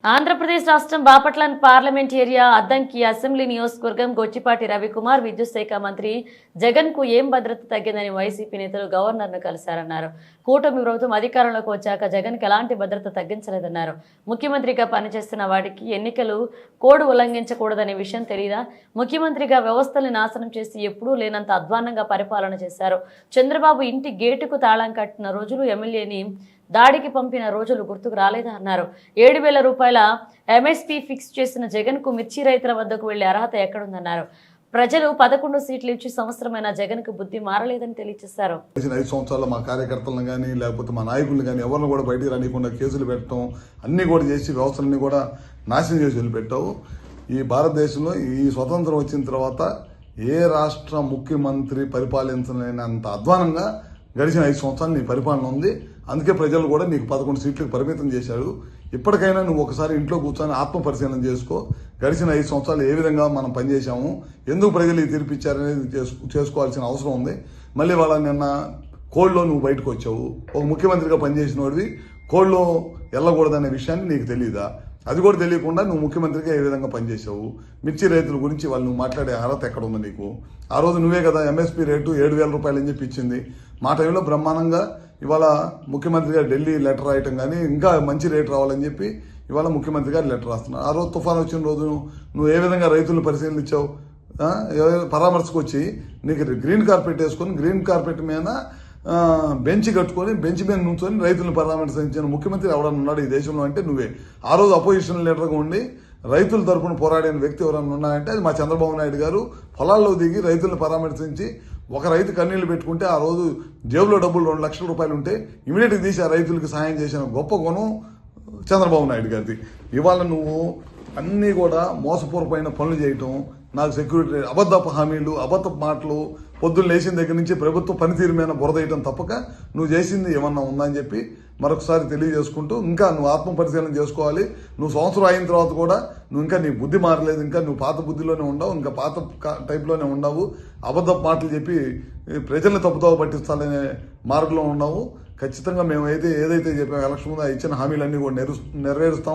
ఆంధ్రప్రదేశ్ రాష్ట్రం Bapatla parliament area Addanki assembly నియోజకవర్గం గొచ్చిపాటి రవికుమార్ విద్యుత్ శాఖ మంత్రి జగన్ కు ఏం భద్రత తగ్గిందని వైసీపీ నేతలు గవర్నర్ను కలిశారన్నారు. కూటమి ప్రభుత్వం అధికారంలోకి వచ్చాక జగన్ కు ఎలాంటి భద్రత తగ్గించలేదన్నారు. ముఖ్యమంత్రిగా పనిచేస్తున్న వాడికి ఎన్నికలు కోడ్ ఉల్లంఘించకూడదనే విషయం తెలియదా? ముఖ్యమంత్రిగా వ్యవస్థల్ని నాశనం చేసి ఎప్పుడూ లేనంత అధ్వాన్నంగా పరిపాలన చేశారు. చంద్రబాబు ఇంటి గేటుకు తాళం కట్టిన రోజులు, ఎమ్మెల్యేని దాడికి పంపిన రోజులు గుర్తుకు రాలేదా అన్నారు. 7,000 రూపాయల ఎంఎస్పీ ఫిక్స్ చేసిన జగన్ కు మిర్చి రైతుల వద్దకు వెళ్లే అర్హత ఎక్కడుందన్నారు. ప్రజలు 11 సీట్లు ఇచ్చి సంవత్సరమైన జగన్ కు బుద్ధి మారలేదని తెలియజేశారు. 5 సంవత్సరాలు మా కార్యకర్తలను కానీ లేకపోతే మా నాయకులను కానీ ఎవరిని కూడా బయటికి రానికుండా కేసులు పెట్టడం అన్ని కూడా చేసి వ్యవస్థలన్నీ కూడా నాశనం చేసి వదిలిపెట్టావు. ఈ భారతదేశంలో ఈ స్వతంత్రం వచ్చిన తర్వాత ఏ రాష్ట్ర ముఖ్యమంత్రి పరిపాలించలేనంత అధ్వానంగా గడిచిన 5 సంవత్సరాలు నీ పరిపాలన ఉంది. అందుకే ప్రజలు కూడా నీకు 11 సీట్లకు పరిమితం చేశారు. ఇప్పటికైనా నువ్వు ఒకసారి ఇంట్లో కూర్చొని ఆత్మ పరిశీలన చేసుకో. గడిచిన 5 సంవత్సరాలు ఏ విధంగా మనం పనిచేశాము, ఎందుకు ప్రజలు ఈ తీర్పు ఇచ్చారనేది చేసుకోవాల్సిన అవసరం ఉంది. మళ్ళీ వాళ్ళ నిన్న కోడ్లో నువ్వు బయటకు వచ్చావు. ఒక ముఖ్యమంత్రిగా పనిచేసిన వాడివి కోడ్లో వెళ్ళకూడదనే విషయాన్ని నీకు తెలియదా? అది కూడా తెలియకుండా నువ్వు ముఖ్యమంత్రిగా ఏ విధంగా పనిచేసావు? మిర్చి రైతుల గురించి వాళ్ళు నువ్వు మాట్లాడే అర్హత ఎక్కడ ఉంది నీకు? ఆ రోజు నువ్వే కదా ఎంఎస్పీ రేటు 7,000 రూపాయలు అని చెప్పి ఇచ్చింది. మా టైంలో బ్రహ్మాండంగా ఇవాళ ముఖ్యమంత్రిగా ఢిల్లీ లెటర్ రాయటం కానీ ఇంకా మంచి రేటు రావాలని చెప్పి ఇవాళ ముఖ్యమంత్రి గారు లెటర్ రాస్తున్నారు. ఆ రోజు తుఫాను వచ్చిన రోజు నువ్వు ఏ విధంగా రైతులను పరిశీలించావు? పరామర్శకు వచ్చి నీకు గ్రీన్ కార్పెట్ వేసుకొని గ్రీన్ కార్పెట్ మీద బెంచ్ కట్టుకొని బెంచ్ మీద నుంచొని రైతులను పరామర్శించిన ముఖ్యమంత్రి ఎవడన్నా ఉన్నాడు ఈ దేశంలో అంటే నువ్వే. ఆ రోజు అపోజిషన్ లీడర్గా ఉండి రైతుల తరఫున పోరాడిన వ్యక్తి ఎవరన్నా ఉన్నాయంటే అది మా చంద్రబాబు నాయుడు గారు. పొలాల్లో దిగి రైతులను పరామర్శించి ఒక రైతు కన్నీళ్లు పెట్టుకుంటే ఆ రోజు జేబులో డబ్బులు 2 లక్షల రూపాయలు ఉంటే ఇమీడియట్గా తీసి ఆ రైతులకు సహాయం చేసిన గొప్ప గుణం చంద్రబాబు నాయుడు గారిది. ఇవాళ నువ్వు అన్నీ కూడా మోసపూర్వమైన పనులు చేయటం, నాకు సెక్యూరిటీ అబద్ధపు హామీలు, అబద్ధపు మాటలు, పొద్దున్న లేచిన దగ్గర నుంచి ప్రభుత్వ పనితీరు మీద బురదేయటం తప్పక నువ్వు చేసింది ఏమన్నా ఉందని చెప్పి మరొకసారి తెలియజేసుకుంటూ ఇంకా నువ్వు ఆత్మ పరిశీలన చేసుకోవాలి. నువ్వు సంవత్సరం అయిన తర్వాత కూడా నువ్వు ఇంకా నీ బుద్ధి మారలేదు. ఇంకా నువ్వు పాత బుద్ధిలోనే ఉండవు, ఇంకా పాత టైప్లోనే ఉండవు. అబద్ధపు మాటలు చెప్పి ప్రజల్ని తప్పుదోవ పట్టించాలనే మార్గంలో ఉన్నావు. ఖచ్చితంగా మేము ఏదైతే చెప్పాము ఎలక్షన్ ముందు ఇచ్చిన హామీలన్నీ కూడా నెరవేరుస్తాం.